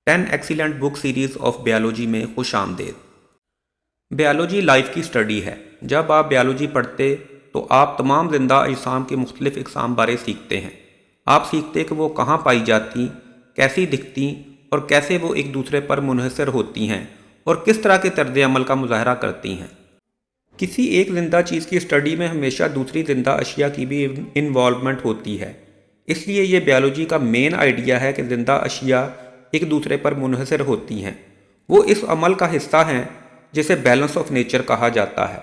10 excellent book series of biology میں خوش آمدید۔ بیالوجی لائف کی سٹڈی ہے۔ جب آپ بیالوجی پڑھتے تو آپ تمام زندہ اجسام کے مختلف اقسام بارے سیکھتے ہیں۔ آپ سیکھتے کہ وہ کہاں پائی جاتی، کیسی دکھتی اور کیسے وہ ایک دوسرے پر منحصر ہوتی ہیں اور کس طرح کے طرز عمل کا مظاہرہ کرتی ہیں۔ کسی ایک زندہ چیز کی سٹڈی میں ہمیشہ دوسری زندہ اشیاء کی بھی انوالومنٹ ہوتی ہے۔ اس لیے یہ بیالوجی کا مین آئیڈیا ہے کہ زندہ اشیاء ایک دوسرے پر منحصر ہوتی ہیں۔ وہ اس عمل کا حصہ ہیں جسے بیلنس آف نیچر کہا جاتا ہے۔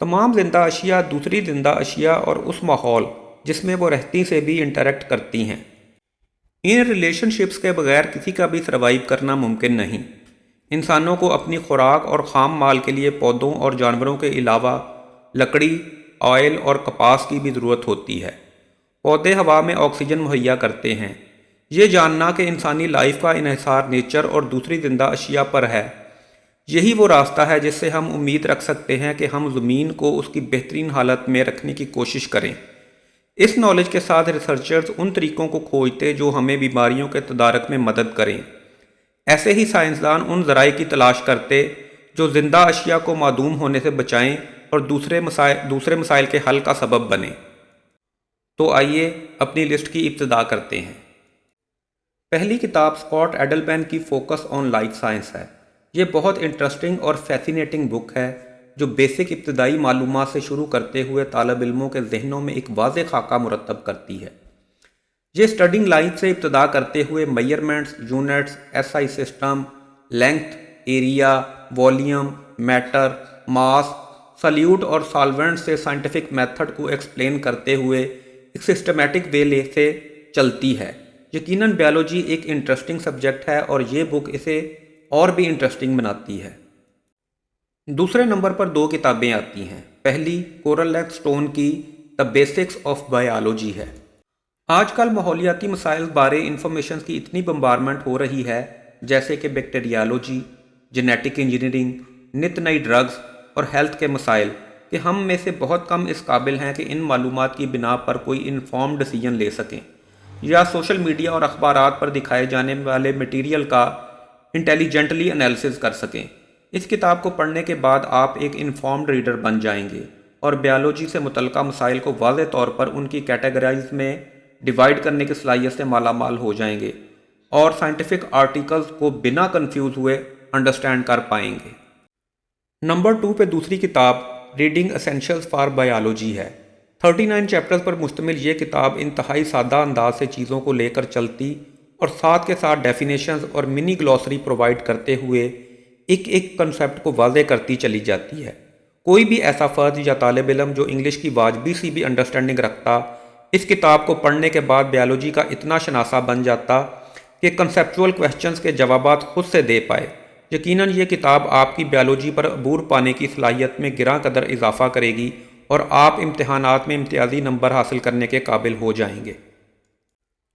تمام زندہ اشیاء دوسری زندہ اشیاء اور اس ماحول جس میں وہ رہتی سے بھی انٹریکٹ کرتی ہیں۔ ان ریلیشن شپس کے بغیر کسی کا بھی سروائیو کرنا ممکن نہیں۔ انسانوں کو اپنی خوراک اور خام مال کے لیے پودوں اور جانوروں کے علاوہ لکڑی، آئل اور کپاس کی بھی ضرورت ہوتی ہے۔ پودے ہوا میں آکسیجن مہیا کرتے ہیں۔ یہ جاننا کہ انسانی لائف کا انحصار نیچر اور دوسری زندہ اشیاء پر ہے، یہی وہ راستہ ہے جس سے ہم امید رکھ سکتے ہیں کہ ہم زمین کو اس کی بہترین حالت میں رکھنے کی کوشش کریں۔ اس نالج کے ساتھ ریسرچرز ان طریقوں کو کھوجتے جو ہمیں بیماریوں کے تدارک میں مدد کریں۔ ایسے ہی سائنسدان ان ذرائع کی تلاش کرتے جو زندہ اشیاء کو معدوم ہونے سے بچائیں اور دوسرے مسائل کے حل کا سبب بنیں۔ تو آئیے اپنی لسٹ کی ابتدا کرتے ہیں۔ پہلی کتاب اسکاٹ ایڈلمین کی فوکس آن لائف سائنس ہے۔ یہ بہت انٹرسٹنگ اور فیسینیٹنگ بک ہے جو بیسک ابتدائی معلومات سے شروع کرتے ہوئے طالب علموں کے ذہنوں میں ایک واضح خاکہ مرتب کرتی ہے۔ یہ اسٹڈنگ لائن سے ابتدا کرتے ہوئے measurements, units, S I system, length, area, volume, metre, mass, solute اور سالوینٹ سے سائنٹیفک میتھڈ کو ایکسپلین کرتے ہوئے ایک سسٹمیٹک وے سے چلتی ہے۔ یقیناً بیالوجی ایک انٹرسٹنگ سبجیکٹ ہے اور یہ بک اسے اور بھی انٹرسٹنگ بناتی ہے۔ دوسرے نمبر پر دو کتابیں آتی ہیں۔ پہلی کورل لیک سٹون کی دی بیسکس آف بائیولوجی ہے۔ آج کل ماحولیاتی مسائل بارے انفارمیشن کی اتنی بمبارمنٹ ہو رہی ہے، جیسے کہ بیکٹیریالوجی، جینیٹک انجینئرنگ، نت نئی ڈرگز اور ہیلتھ کے مسائل، کہ ہم میں سے بہت کم اس قابل ہیں کہ ان معلومات کی بنا پر کوئی انفارمڈ ڈیسیجن لے سکیں یا سوشل میڈیا اور اخبارات پر دکھائے جانے والے مٹیریل کا انٹیلیجنٹلی انالیسز کر سکیں۔ اس کتاب کو پڑھنے کے بعد آپ ایک انفارمڈ ریڈر بن جائیں گے اور بیالوجی سے متعلقہ مسائل کو واضح طور پر ان کی کیٹیگرائز میں ڈیوائڈ کرنے کی صلاحیت سے مالا مال ہو جائیں گے اور سائنٹیفک آرٹیکلز کو بنا کنفیوز ہوئے انڈرسٹینڈ کر پائیں گے۔ نمبر 2 پہ دوسری کتاب ریڈنگ اسینشلز فار بائیولوجی ہے۔ 39 چیپٹرز پر مشتمل یہ کتاب انتہائی سادہ انداز سے چیزوں کو لے کر چلتی اور ساتھ کے ساتھ ڈیفینیشنز اور منی گلوسری پرووائڈ کرتے ہوئے ایک کنسیپٹ کو واضح کرتی چلی جاتی ہے۔ کوئی بھی ایسا فرد یا طالب علم جو انگلش کی واجبی سی بھی انڈرسٹینڈنگ رکھتا، اس کتاب کو پڑھنے کے بعد بیالوجی کا اتنا شناسہ بن جاتا کہ کنسیپچول کویسچنز کے جوابات خود سے دے پائے۔ یقیناً یہ کتاب آپ کی بیالوجی پر عبور پانے کی صلاحیت میں گراں قدر اضافہ کرے گی اور آپ امتحانات میں امتیازی نمبر حاصل کرنے کے قابل ہو جائیں گے۔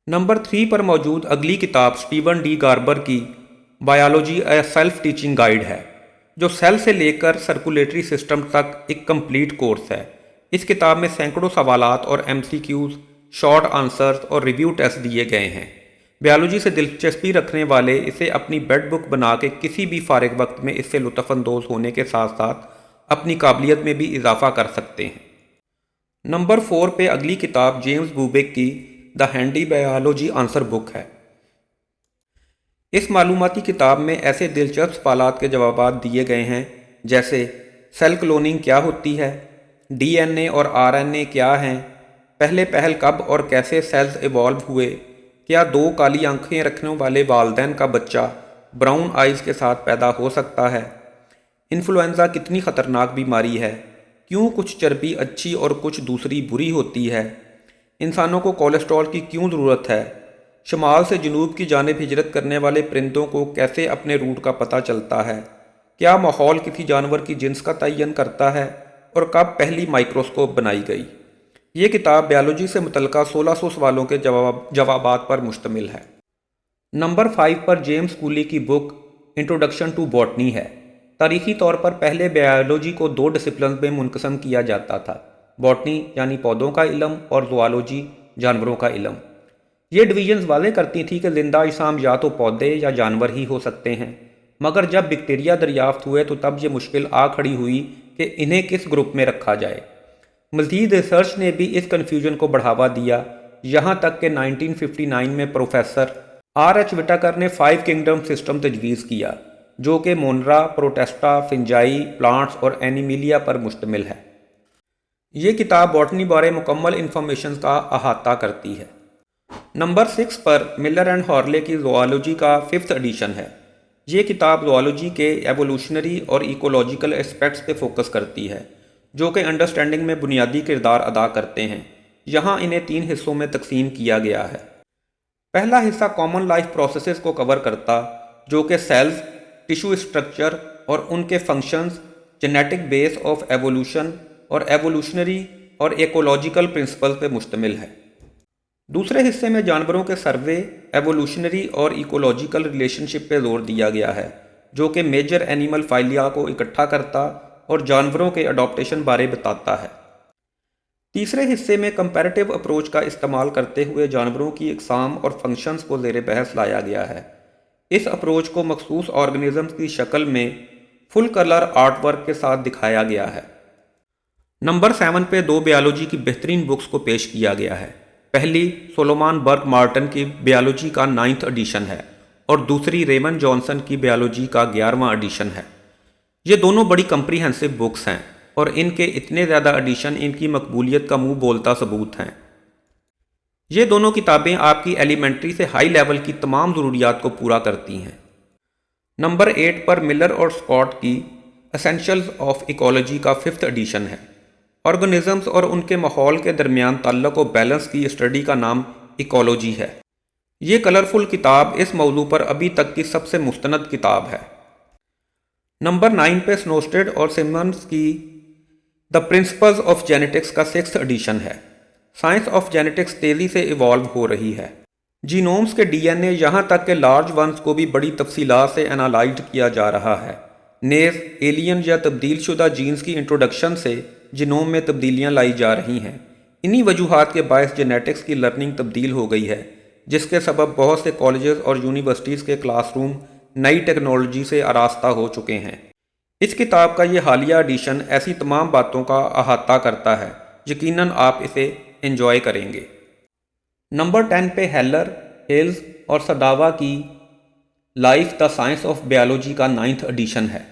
نمبر 3 پر موجود اگلی کتاب سٹیون ڈی گاربر کی biology a self teaching guide ہے، جو سیل سے لے کر سرکولیٹری سسٹم تک ایک کمپلیٹ کورس ہے۔ اس کتاب میں سینکڑوں سوالات اور M C Qs, short answers اور ریویو ٹیسٹ دیے گئے ہیں۔ بیالوجی سے دلچسپی رکھنے والے اسے اپنی بیڈ بک بنا کے کسی بھی فارغ وقت میں اس سے لطف اندوز ہونے کے ساتھ ساتھ اپنی قابلیت میں بھی اضافہ کر سکتے ہیں۔ نمبر 4 پہ اگلی کتاب جیمز بوبیک کی دی ہینڈی بائیولوجی آنسر بک ہے۔ اس معلوماتی کتاب میں ایسے دلچسپ سوالات کے جوابات دیے گئے ہیں جیسے سیل کلوننگ کیا ہوتی ہے، ڈی این اے اور آر این اے کیا ہیں، پہل کب اور کیسے سیلز ایوالو ہوئے، کیا 2 کالی آنکھیں رکھنے والے والدین کا بچہ براؤن آئیز کے ساتھ پیدا ہو سکتا ہے، انفلوئنزا کتنی خطرناک بیماری ہے، کیوں کچھ چربی اچھی اور کچھ دوسری بری ہوتی ہے، انسانوں کو کولیسٹرول کی کیوں ضرورت ہے، شمال سے جنوب کی جانب ہجرت کرنے والے پرندوں کو کیسے اپنے روٹ کا پتہ چلتا ہے، کیا ماحول کسی جانور کی جنس کا تعین کرتا ہے اور کب پہلی مائکروسکوپ بنائی گئی۔ یہ کتاب بیالوجی سے متعلقہ 1600 سوالوں کے جوابات پر مشتمل ہے۔ نمبر 5 پر جیمز کولے کی بک انٹروڈکشن ٹو باٹنی ہے۔ تاریخی طور پر پہلے بیالوجی کو 2 ڈسپلنز میں منقسم کیا جاتا تھا، باٹنی یعنی پودوں کا علم اور زوالوجی جانوروں کا علم۔ یہ ڈویژنز واضح کرتی تھیں کہ زندہ اجسام یا تو پودے یا جانور ہی ہو سکتے ہیں، مگر جب بیکٹیریا دریافت ہوئے تو تب یہ مشکل آ کھڑی ہوئی کہ انہیں کس گروپ میں رکھا جائے۔ مزید ریسرچ نے بھی اس کنفیوژن کو بڑھاوا دیا، یہاں تک کہ 1959 میں پروفیسر R.H. وٹاکر نے 5 کنگڈم سسٹم تجویز کیا، جو کہ مونرا، پروٹسٹا، فنجائی، پلانٹس اور اینیمیلیا پر مشتمل ہے۔ یہ کتاب باٹنی بارے مکمل انفارمیشن کا احاطہ کرتی ہے۔ Number 6 per Miller and Harley کی زوالوجی کا 5th ایڈیشن ہے۔ یہ کتاب زوالوجی کے ایوولوشنری اور ایکولوجیکل اسپیکٹس پہ فوکس کرتی ہے، جو کہ انڈرسٹینڈنگ میں بنیادی کردار ادا کرتے ہیں۔ یہاں انہیں 3 حصوں میں تقسیم کیا گیا ہے۔ پہلا حصہ کامن لائف پروسیسز کو کور کرتا، جو کہ سیلز، ٹیشو اسٹرکچر اور ان کے functions, genetic base of evolution اور ایوولوشنری اور ایکولوجیکل پرنسپل پہ مشتمل ہے۔ دوسرے حصے میں جانوروں کے سروے، ایوولوشنری اور ایکولوجیکل ریلیشن شپ پہ زور دیا گیا ہے، جو کہ میجر اینیمل فائلیا کو اکٹھا کرتا اور جانوروں کے اڈاپٹیشن بارے بتاتا ہے۔ تیسرے حصے میں کمپیریٹیو اپروچ کا استعمال کرتے ہوئے جانوروں کی اقسام اور فنکشنز کو زیر بحث لایا گیا ہے۔ اس اپروچ کو مخصوص آرگنزمز کی شکل میں فل کلر آرٹ ورک کے ساتھ دکھایا گیا ہے۔ نمبر 7 پہ 2 بیالوجی کی بہترین بکس کو پیش کیا گیا ہے۔ پہلی سولومان برک مارٹن کی بیالوجی کا 9th ایڈیشن ہے اور دوسری ریمن جانسن کی بیالوجی کا 11واں ایڈیشن ہے۔ یہ دونوں بڑی کمپریہنسو بکس ہیں اور ان کے اتنے زیادہ ایڈیشن ان کی مقبولیت کا منہ بولتا ثبوت ہیں۔ یہ دونوں کتابیں آپ کی ایلیمنٹری سے ہائی لیول کی تمام ضروریات کو پورا کرتی ہیں۔ نمبر 8 پر ملر اور اسکاٹ کی اسینشلز آف ایکولوجی کا 5th ایڈیشن ہے۔ آرگنزمز اور ان کے ماحول کے درمیان تعلق و بیلنس کی اسٹڈی کا نام ایکولوجی ہے۔ یہ کلرفل کتاب اس موضوع پر ابھی تک کی سب سے مستند کتاب ہے۔ نمبر 9 پہ سنوسٹیڈ اور سمنز کی دا پرنسپلز آف جینیٹکس کا 6th ایڈیشن ہے۔ سائنس آف جینیٹکس تیزی سے ایوالو ہو رہی ہے۔ جینومز کے DNA یہاں تک کہ لارج ونز کو بھی بڑی تفصیلات سے انالائزڈ کیا جا رہا ہے۔ نیز ایلین یا تبدیل شدہ جینز کی انٹروڈکشن سے جینوم میں تبدیلیاں لائی جا رہی ہیں۔ انہی وجوہات کے باعث جینیٹکس کی لرننگ تبدیل ہو گئی ہے، جس کے سبب بہت سے کالجز اور یونیورسٹیز کے کلاس روم نئی ٹیکنالوجی سے آراستہ ہو چکے ہیں۔ اس کتاب کا یہ حالیہ ایڈیشن ایسی تمام باتوں کا احاطہ کرتا ہے، یقیناً آپ اسے انجوائے کریں گے۔ نمبر 10 پہ ہیلر، ہیلز اور سڈاوا کی life the science of biology کا 9th ایڈیشن ہے۔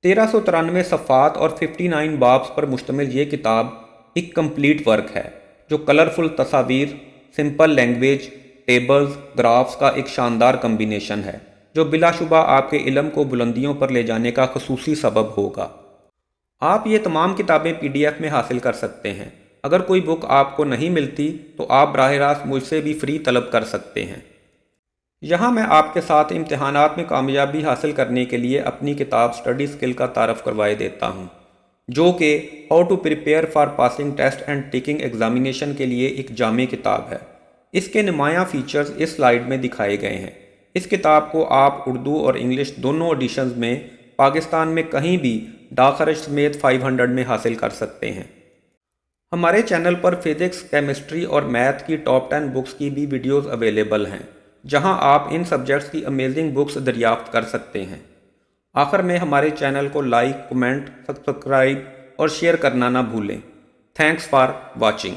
1393 صفحات اور 59 بابس پر مشتمل یہ کتاب ایک کمپلیٹ ورک ہے، جو کلرفل تصاویر، سمپل لینگویج، ٹیبلز، گرافز کا ایک شاندار کمبینیشن ہے، جو بلا شبہ آپ کے علم کو بلندیوں پر لے جانے کا خصوصی سبب ہوگا۔ آپ یہ تمام کتابیں PDF میں حاصل کر سکتے ہیں۔ اگر کوئی بک آپ کو نہیں ملتی تو آپ براہ راست مجھ سے بھی فری طلب کر سکتے ہیں۔ یہاں میں آپ کے ساتھ امتحانات میں کامیابی حاصل کرنے کے لیے اپنی کتاب اسٹڈی اسکل کا تعارف کروائے دیتا ہوں، جو کہ how to prepare for passing test and taking examination کے لیے ایک جامع کتاب ہے۔ اس کے نمایاں فیچرز اس سلائیڈ میں دکھائے گئے ہیں۔ اس کتاب کو آپ اردو اور انگلش دونوں ایڈیشنز میں پاکستان میں کہیں بھی ڈاک خرچ سمیت 500 میں حاصل کر سکتے ہیں۔ ہمارے چینل پر فزکس، کیمسٹری اور میتھ کی ٹاپ 10 بکس کی بھی ویڈیوز اویلیبل ہیں، جہاں آپ ان سبجیکٹس کی امیزنگ بکس دریافت کر سکتے ہیں۔ آخر میں ہمارے چینل کو لائک، کمنٹ، سبسکرائب اور شیئر کرنا نہ بھولیں۔ Thanks for watching.